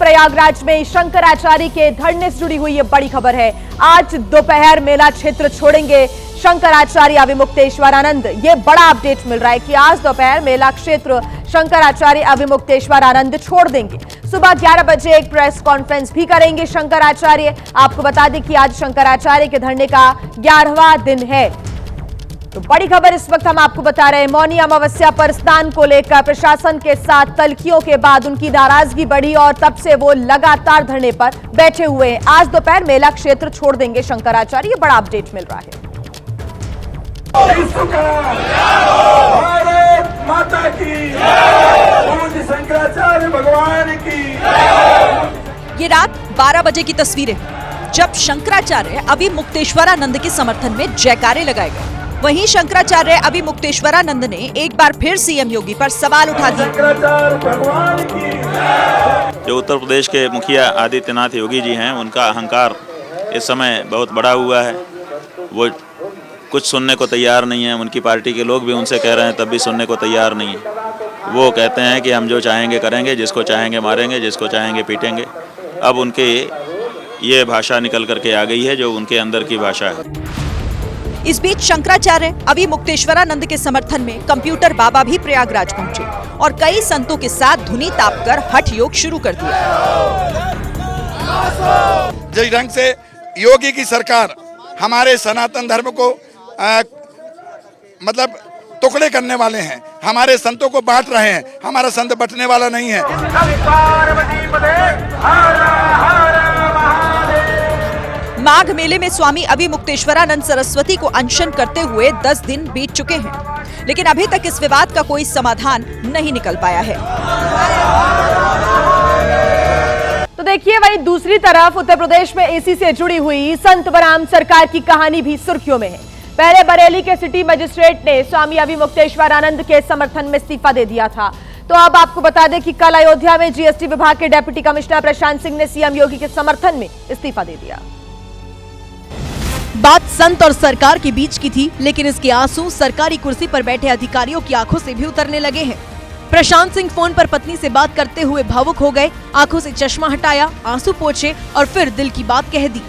प्रयागराज में शंकराचार्य के धरने से जुड़ी हुई ये बड़ी खबर है। आज दोपहर मेला क्षेत्र छोड़ेंगे शंकराचार्य अविमुक्तेश्वरानंद। ये बड़ा अपडेट मिल रहा है कि आज दोपहर मेला क्षेत्र शंकराचार्य अविमुक्तेश्वरानंद छोड़ देंगे। सुबह 11 बजे एक प्रेस कॉन्फ्रेंस भी करेंगे शंकराचार्य। आपको बता दें कि आज शंकराचार्य के धरने का 11वां दिन है। तो बड़ी खबर इस वक्त हम आपको बता रहे हैं। मौनी अमावस्या पर स्नान को लेकर प्रशासन के साथ तल्खियों के बाद उनकी नाराजगी बढ़ी और तब से वो लगातार धरने पर बैठे हुए हैं। आज दोपहर मेला क्षेत्र छोड़ देंगे शंकराचार्य। ये बड़ा अपडेट मिल रहा है। भारत माता की, शंकराचार्य भगवान की। ये रात 12 बजे की तस्वीरें जब शंकराचार्य अविमुक्तेश्वरानंद के समर्थन में जयकारे लगाए गए। वहीं शंकराचार्य अविमुक्तेश्वरानंद ने एक बार फिर सीएम योगी पर सवाल उठा दिए। जो उत्तर प्रदेश के मुखिया आदित्यनाथ योगी जी हैं, उनका अहंकार इस समय बहुत बड़ा हुआ है। वो कुछ सुनने को तैयार नहीं है। उनकी पार्टी के लोग भी उनसे कह रहे हैं, तब भी सुनने को तैयार नहीं है। वो कहते हैं कि हम जो चाहेंगे करेंगे, जिसको चाहेंगे मारेंगे, जिसको चाहेंगे पीटेंगे। अब उनके ये भाषा निकल करके आ गई है जो उनके अंदर की भाषा है। इस बीच शंकराचार्य अविमुक्तेश्वरानंद के समर्थन में कंप्यूटर बाबा भी प्रयागराज पहुंचे और कई संतों के साथ धुनी तापकर हठ योग शुरू कर दिया। जिस ढंग से योगी की सरकार हमारे सनातन धर्म को मतलब टुकड़े करने वाले हैं, हमारे संतों को बांट रहे हैं। हमारा संत बंटने वाला नहीं है। माघ मेले में स्वामी अविमुक्तेश्वरानंद सरस्वती को अनशन करते हुए 10 दिन बीत चुके हैं, लेकिन अभी तक इस विवाद का कोई समाधान नहीं निकल पाया है। तो देखिए, वहीं दूसरी तरफ उत्तर प्रदेश में एसी से जुड़ी हुई संत बराम सरकार की कहानी भी सुर्खियों में है। पहले बरेली के सिटी मजिस्ट्रेट ने स्वामी अविमुक्तेश्वरानंद के समर्थन में इस्तीफा दे दिया था। तो अब आपको बता दें कि कल अयोध्या में जीएसटी विभाग के डेप्यूटी कमिश्नर प्रशांत सिंह ने सीएम योगी के समर्थन में इस्तीफा दे दिया। बात संत और सरकार के बीच की थी, लेकिन इसके आंसू सरकारी कुर्सी पर बैठे अधिकारियों की आंखों से भी उतरने लगे हैं। प्रशांत सिंह फोन पर पत्नी से बात करते हुए भावुक हो गए, आंखों से चश्मा हटाया, आंसू पोंछे और फिर दिल की बात कह दी।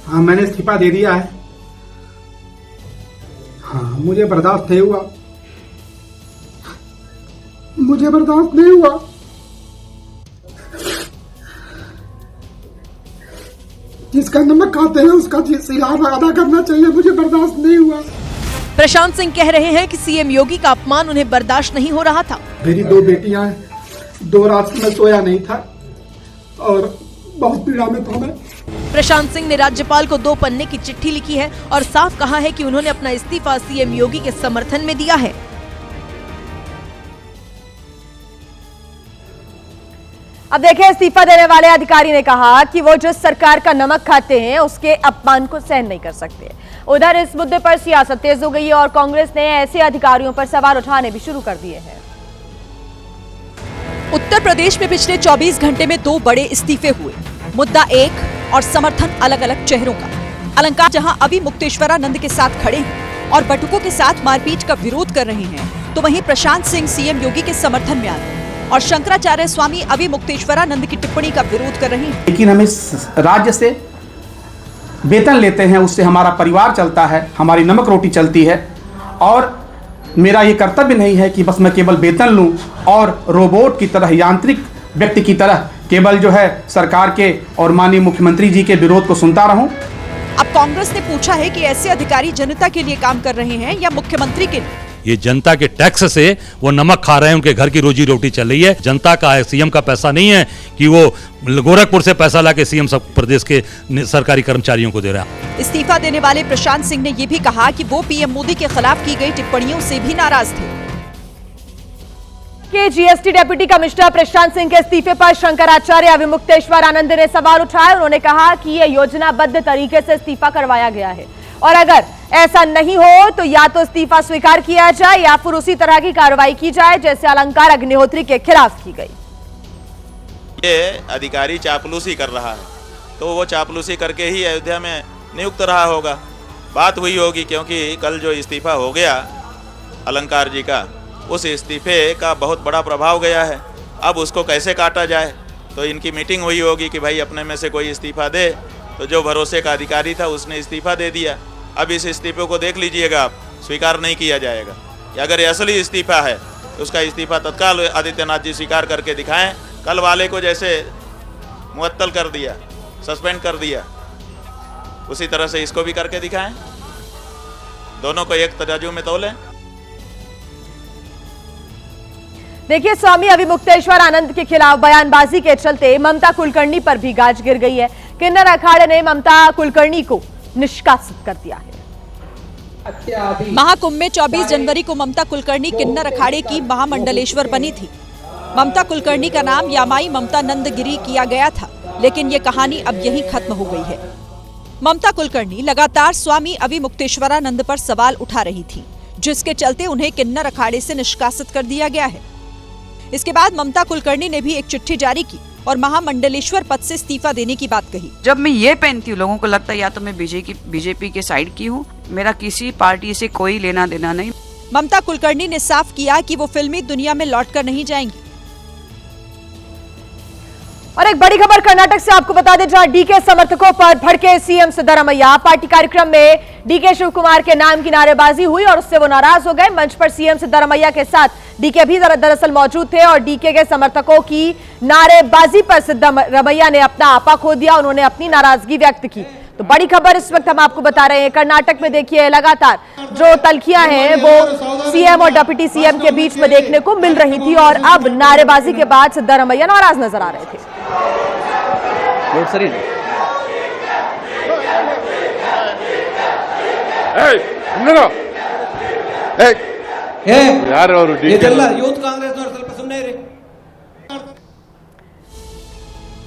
हाँ, मैंने इस्तीफा दे दिया है। हाँ, मुझे बर्दाश्त नहीं हुआ। मुझे बर्दाश्त नहीं हुआ। जिसका नमक खाते हैं उसका सिलाब अदा करना चाहिए। मुझे बर्दाश्त नहीं हुआ। प्रशांत सिंह कह रहे हैं कि सीएम योगी का अपमान उन्हें बर्दाश्त नहीं हो रहा था। मेरी 2 बेटियां हैं, 2 रात में सोया नहीं था और बहुत पीड़ा में था मैं। प्रशांत सिंह ने राज्यपाल को 2 पन्ने की चिट्ठी लिखी है और साफ कहा है कि उन्होंने अपना इस्तीफा सीएम योगी के समर्थन में दिया है। अब देखिए, इस्तीफा देने वाले अधिकारी ने कहा कि वो जिस सरकार का नमक खाते हैं उसके अपमान को सहन नहीं कर सकते। उधर इस मुद्दे पर सियासत तेज हो गई है और कांग्रेस ने ऐसे अधिकारियों पर सवाल उठाने भी शुरू कर दिए हैं। उत्तर प्रदेश में पिछले 24 घंटे में 2 बड़े इस्तीफे हुए। मुद्दा एक और समर्थन अलग अलग चेहरों का। अलंकार जहां अविमुक्तेश्वरानंद के साथ खड़े हैं और बटुकों के साथ मारपीट का विरोध कर रहे हैं, तो वहीं प्रशांत सिंह सीएम योगी के समर्थन में आए और शंकराचार्य स्वामी अविमुक्तेश्वरानंद की टिप्पणी का विरोध कर रहे हैं। लेकिन हम इस राज्य से वेतन लेते हैं, उससे हमारा परिवार चलता है, हमारी नमक रोटी चलती है और मेरा ये कर्तव्य नहीं है कि बस मैं केवल वेतन लूं और रोबोट की तरह, यांत्रिक व्यक्ति की तरह केवल जो है सरकार के और माननीय मुख्यमंत्री जी के विरोध को सुनता रहूं। अब कांग्रेस ने पूछा है कि ऐसे अधिकारी जनता के लिए काम कर रहे हैं या मुख्यमंत्री के लिए। ये जनता के टैक्स से वो नमक खा रहे हैं, उनके घर की रोजी रोटी चल रही है। जनता का है, सीएम का पैसा नहीं है कि वो गोरखपुर से पैसा लाके सीएम सब प्रदेश के सरकारी कर्मचारियों को दे रहा है। इस्तीफा देने वाले प्रशांत सिंह ने ये भी कहा कि वो पीएम मोदी के खिलाफ की गई टिप्पणियों से भी नाराज थे। के GST deputy commissioner Prashant Singh के इस्तीफे पर शंकराचार्य अविमुक्तेश्वरानंद ने सवाल उठाए। उन्होंने कहा कि यह योजनाबद्ध तरीके से इस्तीफा करवाया गया है और अगर ऐसा नहीं हो तो या तो इस्तीफा स्वीकार किया जाए या फिर उसी तरह की कार्रवाई की जाए जैसे अलंकार अग्निहोत्री के खिलाफ की गई। ये अधिकारी चापलूसी कर रहा है, तो वो चापलूसी करके ही अयोध्या में नियुक्त रहा होगा, बात हुई होगी। क्योंकि कल जो इस्तीफा हो गया अलंकार जी का, उस इस्तीफे का बहुत बड़ा प्रभाव गया है। अब उसको कैसे काटा जाए, तो इनकी मीटिंग हुई होगी कि भाई अपने में से कोई इस्तीफा दे, तो जो भरोसे का अधिकारी था उसने इस्तीफा दे दिया। अब इस इस्तीफे को देख लीजिएगा आप, स्वीकार नहीं किया जाएगा। कि अगर ये असली इस्तीफा है तो उसका इस्तीफा तत्काल आदित्यनाथ जी स्वीकार करके दिखाएं। कल वाले को जैसे मुअत्तल कर दिया, सस्पेंड कर दिया, उसी तरह से इसको भी करके दिखाएं। दोनों को एक तराजू में तौलें। देखिए, स्वामी अविमुक्तेश्वर आनंद के खिलाफ बयानबाजी के चलते ममता कुलकर्णी पर भी गाज गिर गई है। किन्नर अखाड़े ने ममता कुलकर्णी को निष्कासित कर दिया है। महाकुंभ में 24 जनवरी को ममता कुलकर्णी किन्नर अखाड़े की महामंडलेश्वर बनी थी। ममता कुलकर्णी का नाम यामाई ममता नंदगिरी किया गया था, लेकिन ये कहानी अब यहीं खत्म हो गई है। ममता कुलकर्णी लगातार स्वामी अविमुक्तेश्वरानंद पर सवाल उठा रही थी, जिसके चलते उन्हें किन्नर अखाड़े से निष्कासित कर दिया गया है। इसके बाद ममता कुलकर्णी ने भी एक चिट्ठी जारी की और महामंडलेश्वर पद से इस्तीफा देने की बात कही। जब मैं ये पहनती हूँ, लोगों को लगता है या तो मैं बीजेपी के साइड की हूँ, मेरा किसी पार्टी से कोई लेना देना नहीं। ममता कुलकर्णी ने साफ किया कि वो फिल्मी दुनिया में लौटकर नहीं जाएंगी। और एक बड़ी खबर कर्नाटक से आपको बता दें, जहां डीके समर्थकों पर भड़के सीएम सिद्धरामैया। पार्टी कार्यक्रम में डीके शिवकुमार के नाम की नारेबाजी हुई और उससे वो नाराज हो गए। मंच पर सीएम सिद्धरामैया के साथ डीके भी दरअसल मौजूद थे और डीके के समर्थकों की नारेबाजी पर सिद्धरामैया ने अपना आपा खो दिया। उन्होंने अपनी नाराजगी व्यक्त की। तो बड़ी खबर इस वक्त हम आपको बता रहे हैं, कर्नाटक में देखिए लगातार जो तल्खियां हैं वो सीएम और डिप्टी सीएम के बीच में देखने को मिल रही थी और अब नारेबाजी के बाद सिद्धरामैया नाराज नजर आ रहे थे।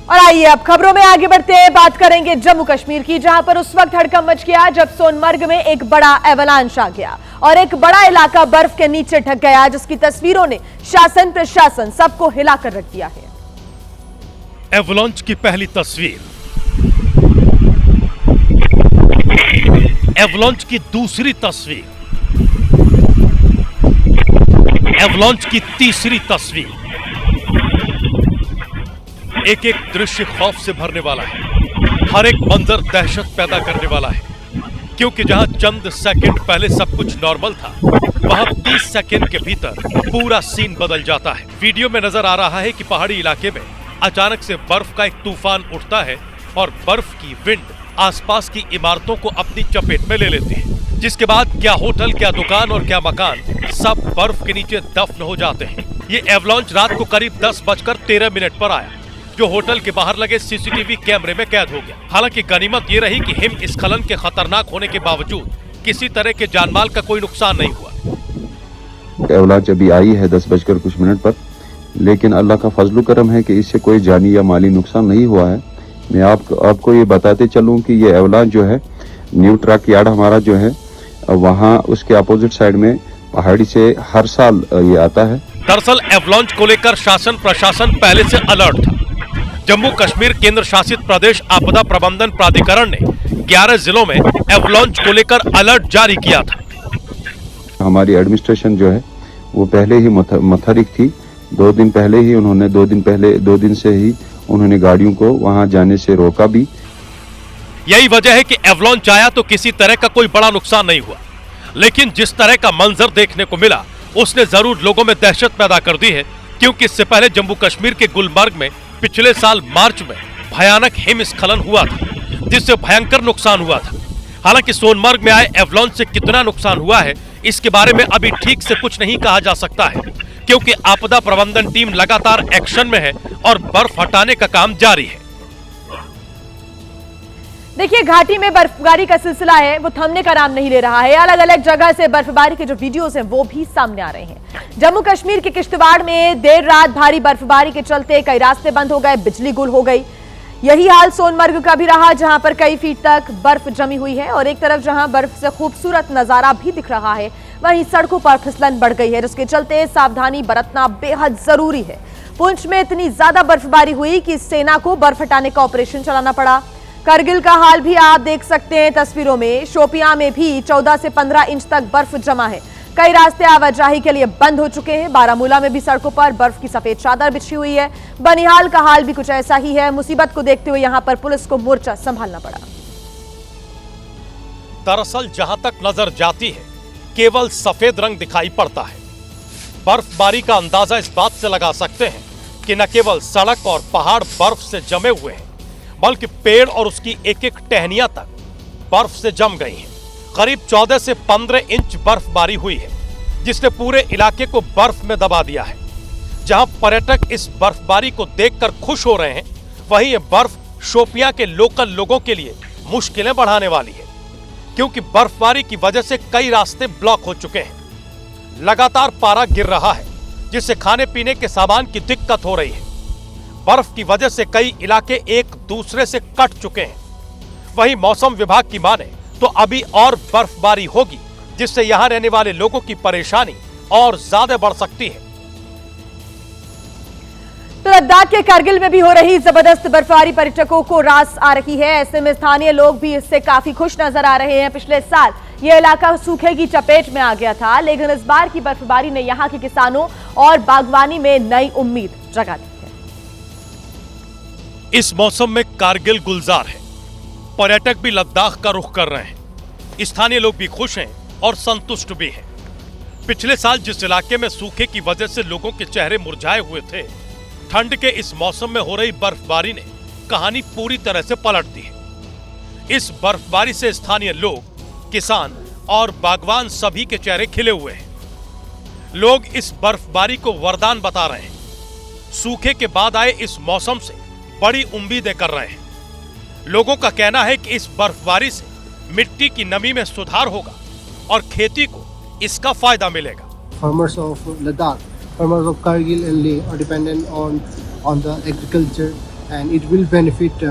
और आइए अब खबरों में आगे बढ़ते हैं, बात करेंगे जम्मू कश्मीर की, जहां पर उस वक्त हड़कंप मच गया जब सोनमर्ग में एक बड़ा एवलांच आ गया और एक बड़ा इलाका बर्फ के नीचे ढक गया, जिसकी तस्वीरों ने शासन प्रशासन सबको हिलाकर रख दिया है। एवलांच की पहली तस्वीर, एवलांच की दूसरी तस्वीर, एवलांच की तीसरी तस्वीर। एक एक दृश्य खौफ से भरने वाला है। हर एक मंजर दहशत पैदा करने वाला है, क्योंकि जहां चंद सेकंड पहले सब कुछ नॉर्मल था, वहां 30 सेकंड के भीतर पूरा सीन बदल जाता है। वीडियो में नजर आ रहा है कि पहाड़ी इलाके में अचानक से बर्फ का एक तूफान उठता है और बर्फ की विंड आसपास की इमारतों को अपनी चपेट में ले लेती है, जिसके बाद क्या होटल, क्या दुकान और क्या मकान सब बर्फ के नीचे दफन हो जाते हैं। ये एवलांच रात को करीब 10:13 पर आया, जो होटल के बाहर लगे सीसीटीवी कैमरे में कैद हो गया। हालांकि गनीमत ये रही कि हिमस्खलन के खतरनाक होने के बावजूद किसी तरह के जानमाल का कोई नुकसान नहीं हुआ। एवलांच अभी आई है 10:00 पर, लेकिन अल्लाह का फजल करम है कि इससे कोई जानी या माली नुकसान नहीं हुआ है। मैं आपको ये बताते चलूं कि ये एवलांच जो है न्यू ट्रक यार्ड हमारा जो है वहाँ उसके अपोजिट साइड में पहाड़ी से हर साल ये आता है। दरअसल एवलांच को लेकर शासन प्रशासन पहले से अलर्ट था। जम्मू कश्मीर केंद्र शासित प्रदेश आपदा प्रबंधन प्राधिकरण ने 11 जिलों में एवलांच को लेकर अलर्ट जारी किया था। हमारी एडमिनिस्ट्रेशन जो है वो पहले ही मुतहरिक थी। 2 दिन पहले ही उन्होंने 2 दिन से ही उन्होंने गाड़ियों को वहां जाने से रोका भी। यही वजह है कि एवलांच आया तो किसी तरह का कोई बड़ा नुकसान नहीं हुआ, लेकिन जिस तरह का मंजर देखने को मिला उसने जरूर लोगों में दहशत पैदा कर दी है, क्योंकि इससे पहले जम्मू कश्मीर के गुलमर्ग में पिछले साल मार्च में भयानक हिमस्खलन हुआ था, जिससे भयंकर नुकसान हुआ था। हालांकि सोनमर्ग में आए एवलांच से कितना नुकसान हुआ है इसके बारे में अभी ठीक से कुछ नहीं कहा जा सकता है, क्योंकि आपदा प्रबंधन टीम लगातार एक्शन में है और बर्फ हटाने का काम जारी है। देखिए, घाटी में बर्फबारी का सिलसिला है वो थमने का नाम नहीं ले रहा है। अलग अलग जगह से बर्फबारी के जो वीडियोस हैं वो भी सामने आ रहे हैं। जम्मू कश्मीर के किश्तवाड़ में देर रात भारी बर्फबारी के चलते कई रास्ते बंद हो गए, बिजली गुल हो गई। यही हाल सोनमर्ग का भी रहा, जहां पर कई फीट तक बर्फ जमी हुई है और एक तरफ जहां बर्फ से खूबसूरत नजारा भी दिख रहा है, वहीं सड़कों पर फिसलन बढ़ गई है, जिसके चलते सावधानी बरतना बेहद जरूरी है। पुंछ में इतनी ज्यादा बर्फबारी हुई कि सेना को बर्फ हटाने का ऑपरेशन चलाना पड़ा। करगिल का हाल भी आप देख सकते हैं तस्वीरों में। शोपियां में भी 14 से 15 इंच तक बर्फ जमा है। कई रास्ते आवाजाही के लिए बंद हो चुके हैं। बारामूला में भी सड़कों पर बर्फ की सफेद चादर बिछी हुई है। बनिहाल का हाल भी कुछ ऐसा ही है। मुसीबत को देखते हुए यहां पर पुलिस को मोर्चा संभालना पड़ा। दरअसल जहां तक नजर जाती है केवल सफेद रंग दिखाई पड़ता है। बर्फबारी का अंदाजा इस बात से लगा सकते हैं कि न केवल सड़क और पहाड़ बर्फ से जमे हुए हैं, बल्कि पेड़ और उसकी एक एक टहनियां तक बर्फ से जम गई हैं। करीब 14 से 15 इंच बर्फबारी हुई है, जिसने पूरे इलाके को बर्फ में दबा दिया है। जहां पर्यटक इस बर्फबारी को देखकर खुश हो रहे हैं, वहीं ये बर्फ शोपियां के लोकल लोगों के लिए मुश्किलें बढ़ाने वाली है, क्योंकि बर्फबारी की वजह से कई रास्ते ब्लॉक हो चुके हैं। लगातार पारा गिर रहा है, जिससे खाने पीने के सामान की दिक्कत हो रही है। बर्फ की वजह से कई इलाके एक दूसरे से कट चुके हैं। वहीं मौसम विभाग की माने तो अभी और बर्फबारी होगी, जिससे यहां रहने वाले लोगों की परेशानी और ज्यादा बढ़ सकती है। तो लद्दाख के कारगिल में भी हो रही जबरदस्त बर्फबारी पर्यटकों को रास आ रही है। ऐसे में स्थानीय लोग भी इससे काफी खुश नजर आ रहे हैं। पिछले साल यह इलाका सूखे की चपेट में आ गया था, लेकिन इस बार की बर्फबारी ने यहां के किसानों और बागवानी में नई उम्मीद जगा दी है। इस मौसम में कारगिल गुलजार है। पर्यटक भी लद्दाख का रुख कर रहे हैं। स्थानीय लोग भी खुश हैं और संतुष्ट भी हैं। पिछले साल जिस इलाके में सूखे की वजह से लोगों के चेहरे मुरझाए हुए थे, ठंड के इस मौसम में हो रही बर्फबारी ने कहानी पूरी तरह से पलट दी है। इस बर्फबारी से स्थानीय लोग, किसान और बागवान सभी के चेहरे खिले हुए हैं। लोग इस बर्फबारी को वरदान बता रहे हैं। सूखे के बाद आए इस मौसम से बड़ी उम्मीदें कर रहे हैं। लोगों का कहना है कि इस बर्फबारी से मिट्टी की नमी में सुधार होगा और खेती को इसका फायदा मिलेगा। Farmers of Ladakh, farmers of Kargil and Leh are dependent on the agriculture and it will benefit.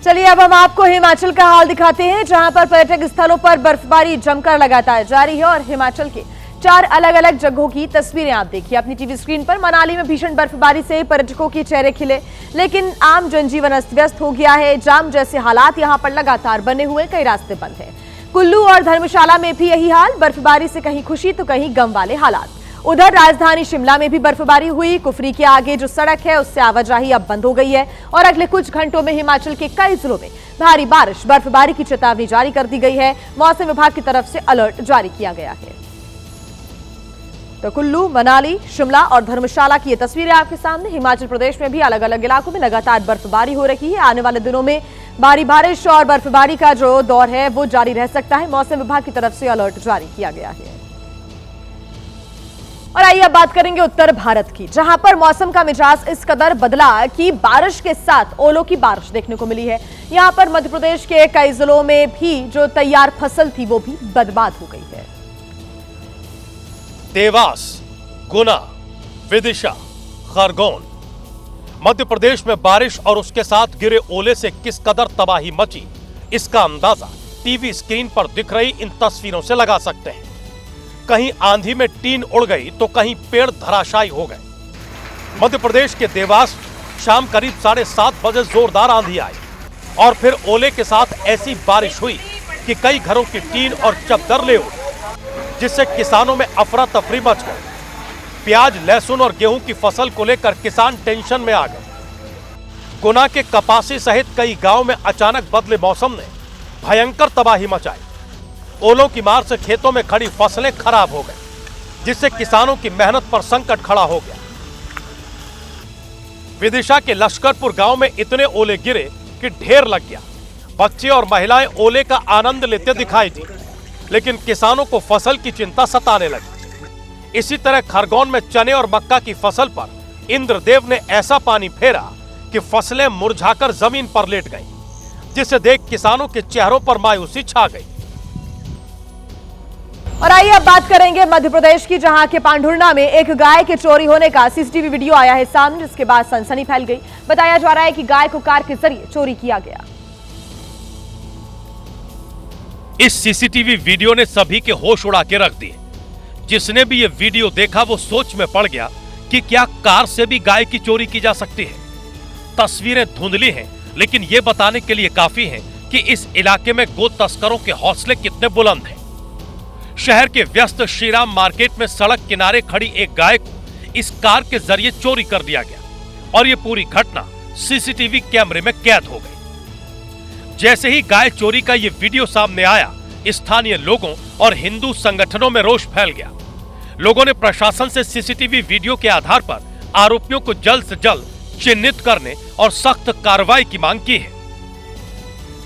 चलिए अब हम आपको हिमाचल का हाल दिखाते हैं, जहां पर पर्यटक स्थलों पर बर्फबारी जमकर लगातार जारी है। और हिमाचल के 4 अलग अलग जगहों की तस्वीरें आप देखिए अपनी टीवी स्क्रीन पर। मनाली में भीषण बर्फबारी से पर्यटकों के चेहरे खिले, लेकिन आम जनजीवन अस्त व्यस्त हो गया है। जाम जैसे हालात यहां पर लगातार बने हुए, कई रास्ते बंद हैं। कुल्लू और धर्मशाला में भी यही हाल, बर्फबारी से कहीं खुशी तो कहीं गम वाले हालात। उधर राजधानी शिमला में भी बर्फबारी हुई। कुफरी के आगे जो सड़क है उससे आवाजाही अब बंद हो गई है और अगले कुछ घंटों में हिमाचल के कई जिलों में भारी बारिश, बर्फबारी की चेतावनी जारी कर दी गई है। मौसम विभाग की तरफ से अलर्ट जारी किया गया है। तो कुल्लू, मनाली, शिमला और धर्मशाला की ये तस्वीरें आपके सामने। हिमाचल प्रदेश में भी अलग अलग इलाकों में लगातार बर्फबारी हो रही है। आने वाले दिनों में भारी बारिश और बर्फबारी का जो दौर है वो जारी रह सकता है। मौसम विभाग की तरफ से अलर्ट जारी किया गया है। और आइए अब बात करेंगे उत्तर भारत की, जहां पर मौसम का मिजाज इस कदर बदला कि बारिश के साथ ओलों की बारिश देखने को मिली है। यहां पर मध्य प्रदेश के कई जिलों में भी जो तैयार फसल थी वो भी बर्बाद हो गई है। देवास, गुना, विदिशा, खरगोन, मध्य प्रदेश में बारिश और उसके साथ गिरे ओले से किस कदर तबाही मची, इसका अंदाजा टीवी स्क्रीन पर दिख रही इन तस्वीरों से लगा सकते हैं। कहीं आंधी में टीन उड़ गई तो कहीं पेड़ धराशायी हो गए। मध्य प्रदेश के देवास शाम करीब 7:30 बजे जोरदार आंधी आई और फिर ओले के साथ ऐसी बारिश हुई कि कई घरों की टीन और चद्दर ले उड़ी, जिससे किसानों में अफरा तफरी मच गई। प्याज, लहसुन और गेहूं की फसल को लेकर किसान टेंशन में आ गए। गुना के कपासी सहित कई गांव में अचानक बदले मौसम ने भयंकर तबाही मचाई। ओलों की मार से खेतों में खड़ी फसलें खराब हो गई, जिससे किसानों की मेहनत पर संकट खड़ा हो गया। विदिशा के लश्करपुर गांव में इतने ओले गिरे कि ढेर लग गया। बच्चे और महिलाएं ओले का आनंद लेते दिखाई दी, लेकिन किसानों को फसल की चिंता सताने लगी। इसी तरह खरगोन में चने और मक्का की फसल पर इंद्रदेव ने ऐसा पानी फेरा कि फसलें मुरझाकर जमीन पर लेट गईं, जिसे देख किसानों के चेहरों पर मायूसी छा गई। और आइए अब बात करेंगे मध्य प्रदेश की, जहां के पांढुर्णा में एक गाय के चोरी होने का सीसीटीवी वीडियो आया है सामने, जिसके बाद सनसनी फैल गई। बताया जा रहा है कि गाय को कार के जरिए चोरी किया गया। इस सीसीटीवी वीडियो ने सभी के होश उड़ा के रख दिए। जिसने भी ये वीडियो देखा वो सोच में पड़ गया कि क्या कार से भी गाय की चोरी की जा सकती है। तस्वीरें धुंधली हैं, लेकिन ये बताने के लिए काफी हैं कि इस इलाके में गो तस्करों के हौसले कितने बुलंद हैं। शहर के व्यस्त श्रीराम मार्केट में सड़क किनारे खड़ी एक गाय को इस कार के जरिए चोरी कर दिया गया और ये पूरी घटना सीसीटीवी कैमरे में कैद हो गई। जैसे ही गाय चोरी का ये वीडियो सामने आया, स्थानीय लोगों और हिंदू संगठनों में रोष फैल गया। लोगों ने प्रशासन से सीसीटीवी वीडियो के आधार पर आरोपियों को जल्द से जल्द चिन्हित करने और सख्त कार्रवाई की मांग की है।